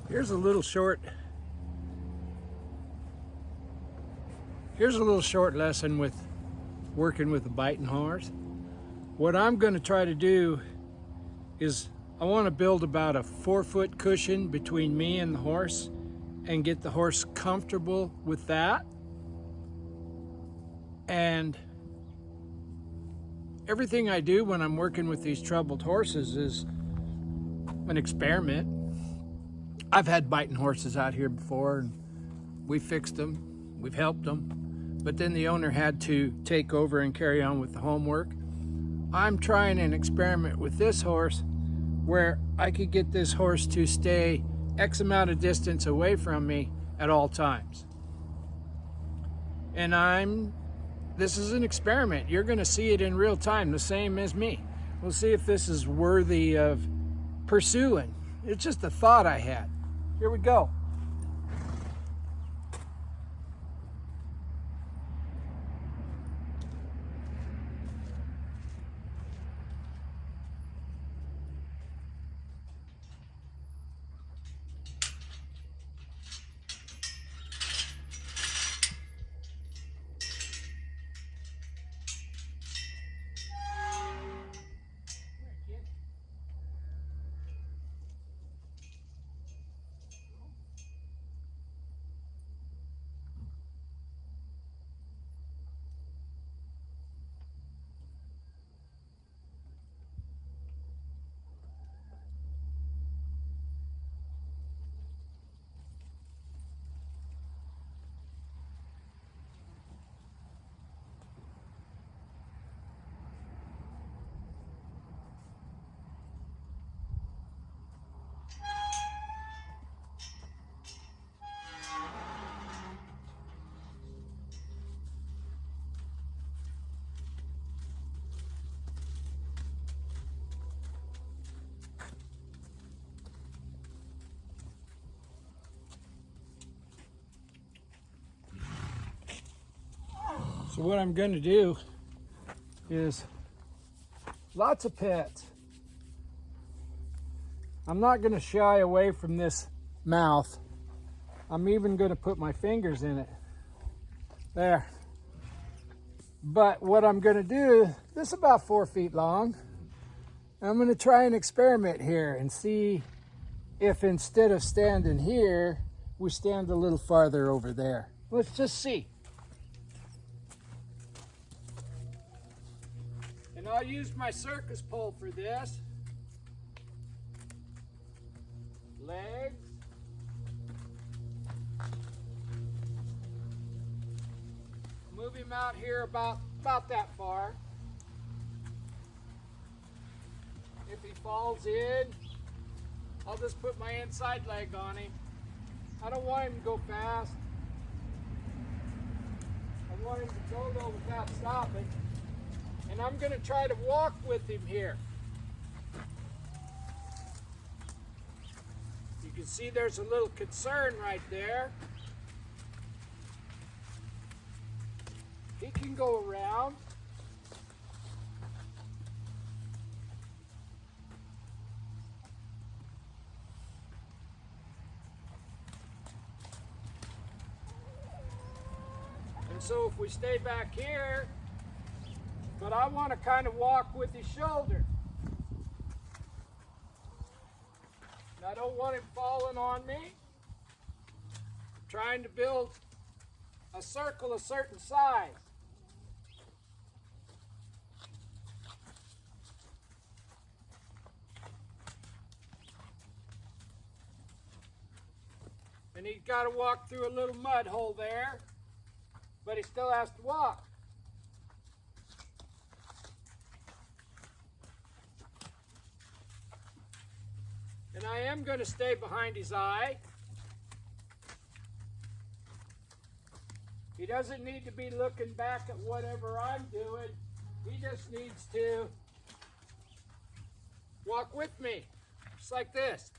Here's a little short lesson with working with a biting horse. What I'm going to try to do is I want to build about a 4-foot cushion between me and the horse and get the horse comfortable with that. And everything I do when I'm working with these troubled horses is an experiment. I've had biting horses out here before, and we fixed them, we've helped them, but then the owner had to take over and carry on with the homework. I'm trying an experiment with this horse where I could get this horse to stay X amount of distance away from me at all times. And this is an experiment. You're gonna see it in real time, the same as me. We'll see if this is worthy of pursuing. It's just a thought I had. Here we go. So what I'm going to do is lots of pets. I'm not going to shy away from this mouth. I'm even going to put my fingers in it. There. But what I'm going to do, this is about 4 feet long. I'm going to try an experiment here and see if instead of standing here, we stand a little farther over there. Let's just see. And I'll use my circus pole for this. Legs. Move him out here about that far. If he falls in, I'll just put my inside leg on him. I don't want him to go fast. I want him to go though without stopping. And I'm going to try to walk with him here. You can see there's a little concern right there. He can go around. And so if we stay back here, but I want to kind of walk with his shoulder. And I don't want him falling on me. I'm trying to build a circle a certain size. And he's got to walk through a little mud hole there, but he still has to walk. And I am going to stay behind his eye. He doesn't need to be looking back at whatever I'm doing. He just needs to walk with me, just like this.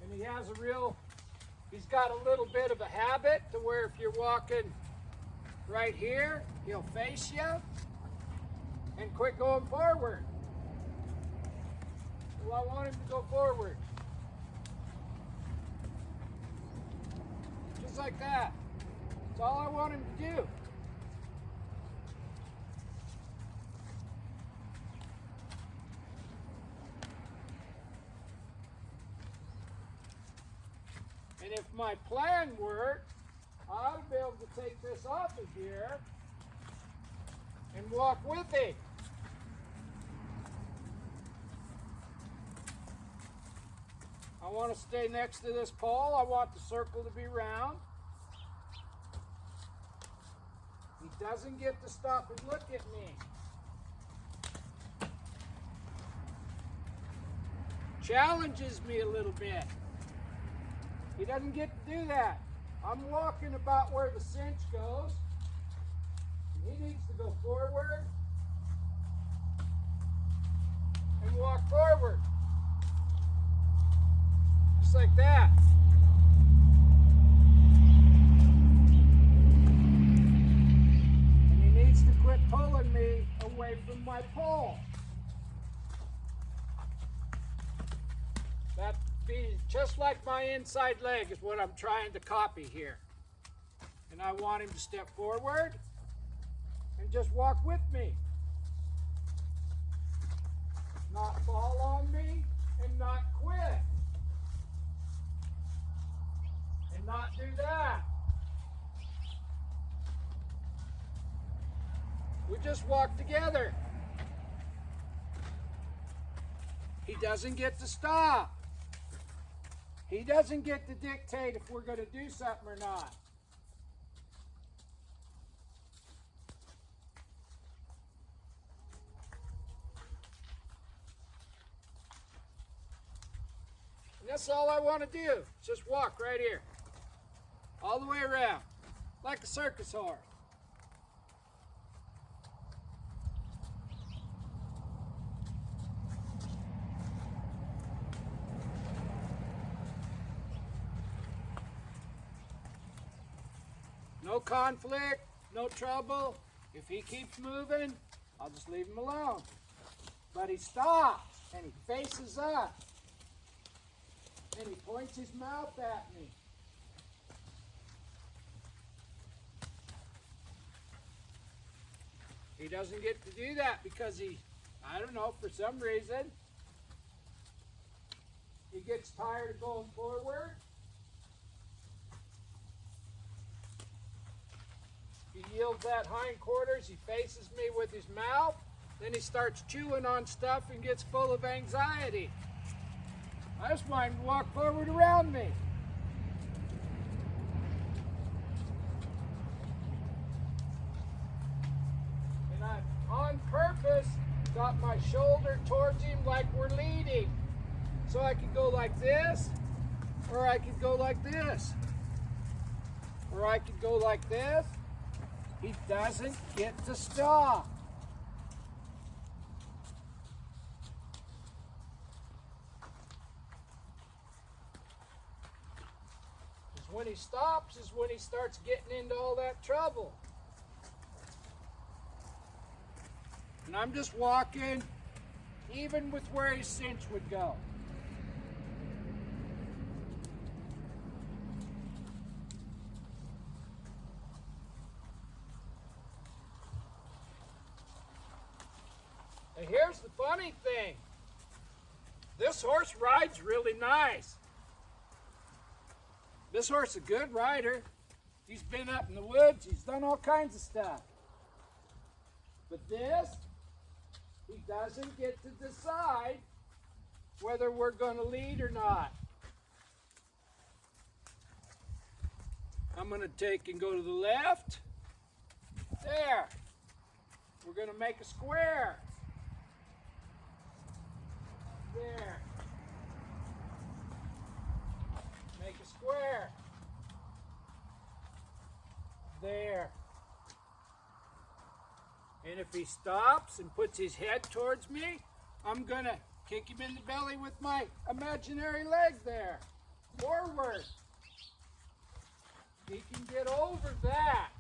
And he's got a little bit of a habit to where if you're walking right here, he'll face you. and quit going forward. Well, I want him to go forward. Just like that. That's all I want him to do. And if my plan worked, I ought to be able to take this off of here and walk with it. I want to stay next to this pole. I want the circle to be round. He doesn't get to stop and look at me. Challenges me a little bit. He doesn't get to do that. I'm walking about where the cinch goes. And he needs to go forward and walk forward. Just like that. And he needs to quit pulling me away from my pole. That be just like my inside leg is what I'm trying to copy here. And I want him to step forward and just walk with me. Not fall on me and not quit. And not do that. We just walk together. He doesn't get to stop. He doesn't get to dictate if we're going to do something or not. And that's all I want to do. Just walk right here. All the way around. Like a circus horse. No conflict, no trouble. If he keeps moving, I'll just leave him alone. But he stops and he faces up. And he points his mouth at me. He doesn't get to do that because I don't know, for some reason, he gets tired of going forward. He yields that hindquarters, he faces me with his mouth, then he starts chewing on stuff and gets full of anxiety. I just want him to walk forward around me. And I've, on purpose, got my shoulder towards him like we're leading. So I could go like this, or I could go like this, or I could go like this. He doesn't get to stop. Because when he stops is when he starts getting into all that trouble. And I'm just walking even with where his cinch would go. And here's the funny thing. This horse rides really nice. This horse is a good rider. He's been up in the woods. He's done all kinds of stuff. But this, he doesn't get to decide whether we're going to lead or not. I'm going to take and go to the left. There. We're going to make a square. There. Make a square. There. And if he stops and puts his head towards me, I'm going to kick him in the belly with my imaginary leg there. Forward. He can get over that.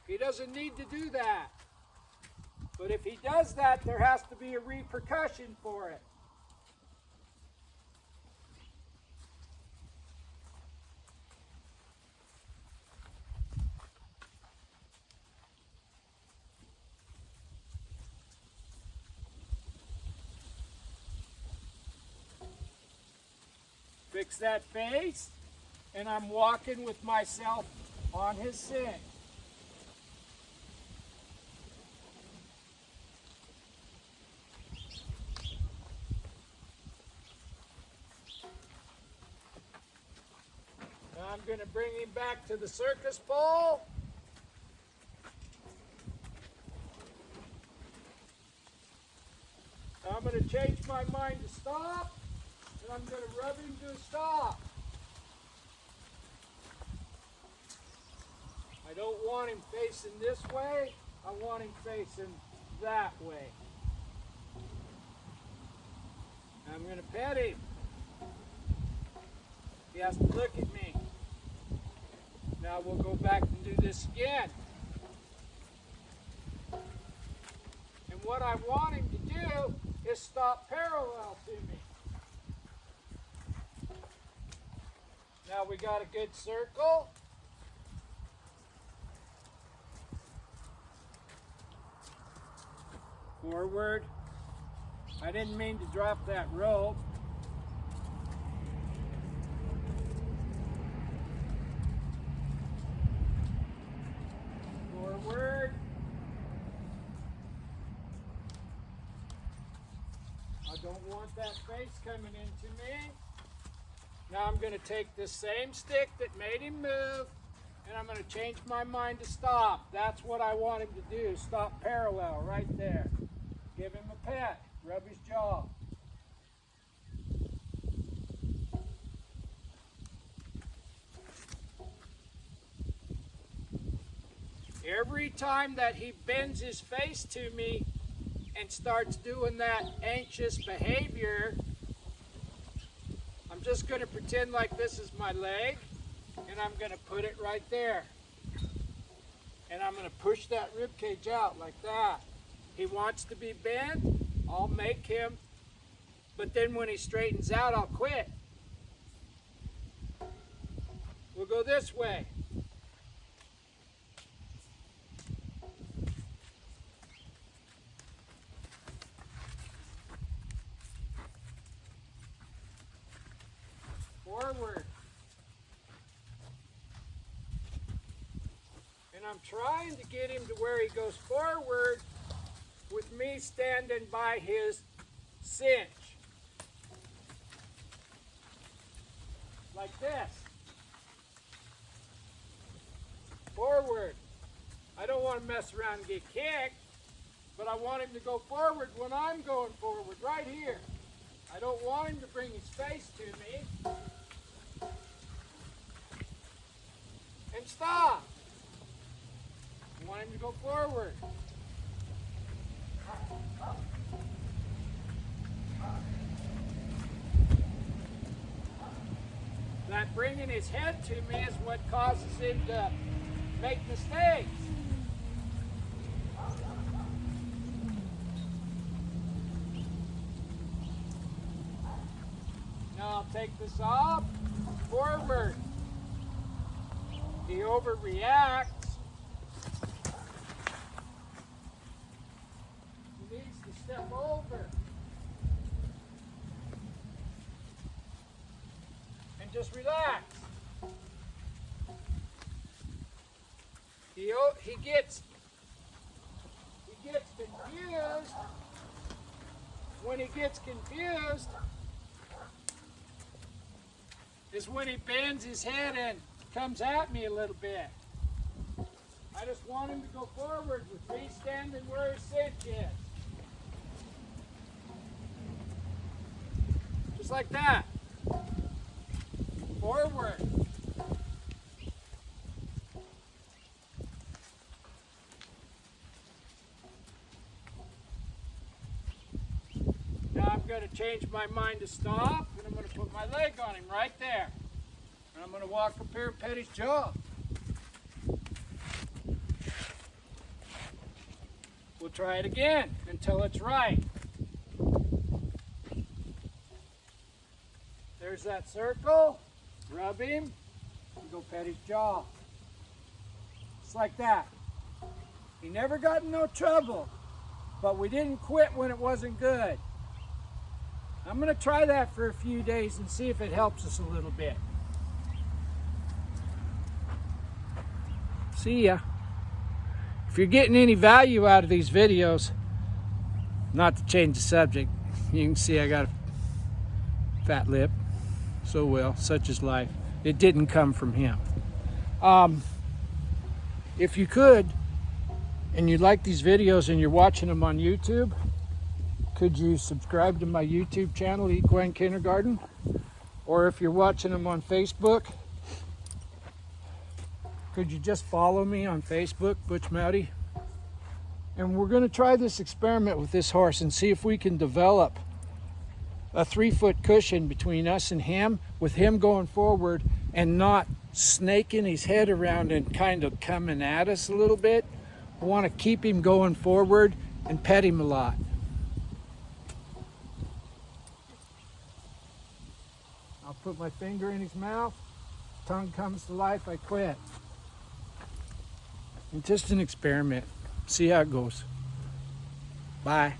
He doesn't need to do that. But if he does that, there has to be a repercussion for it. Fix that face, and I'm walking with myself on his cinch. Now I'm going to bring him back to the circus pole. Now I'm going to change my mind to stop. And I'm going to rub him to a stop. I don't want him facing this way. I want him facing that way. I'm going to pet him. He has to look at me. Now we'll go back and do this again. And what I want him to do is stop parallel to me. Now we got a good circle. Forward. I didn't mean to drop that rope. Forward. I don't want that face coming into me. Now I'm going to take this same stick that made him move, and I'm going to change my mind to stop. That's what I want him to do. Stop parallel right there. Give him a pet. Rub his jaw. Every time that he bends his face to me and starts doing that anxious behavior, I'm just going to pretend like this is my leg, and I'm going to put it right there. And I'm going to push that rib cage out like that. He wants to be bent, I'll make him, but then when he straightens out, I'll quit. We'll go this way. Forward. And I'm trying to get him to where he goes forward with me standing by his cinch. Like this. Forward. I don't want to mess around and get kicked, but I want him to go forward when I'm going forward, right here. I don't want him to bring his face to me. And stop. I want him to go forward. That bringing his head to me is what causes him to make mistakes. Now I'll take this off. Forward. He overreacts. He needs to step over. And just relax. He gets confused. When he gets confused is when he bends his head and comes at me a little bit. I just want him to go forward with me standing where his cinch is. Just like that. Forward. Now I'm going to change my mind to stop, and I'm going to put my leg on him right there. And I'm going to walk up here and pet his jaw. We'll We'll try it again until it's right. There's that circle. Rub him. And go pet his jaw. Just like that. He never got in no trouble, but we didn't quit when it wasn't good. I'm going to try that for a few days and see if it helps us a little bit. See ya. If you're getting any value out of these videos, not to change the subject, you can see I got a fat lip. So well, such is life. It didn't come from him. If you could, and you like these videos and you're watching them on YouTube, could you subscribe to my YouTube channel, Equine Kindergarten? Or if you're watching them on Facebook, could you just follow me on Facebook, Butch Mowdy? And we're going to try this experiment with this horse and see if we can develop a 3-foot cushion between us and him, with him going forward and not snaking his head around and kind of coming at us a little bit. I want to keep him going forward and pet him a lot. I'll put my finger in his mouth. Tongue comes to life, I quit. And just an experiment. See how it goes. Bye.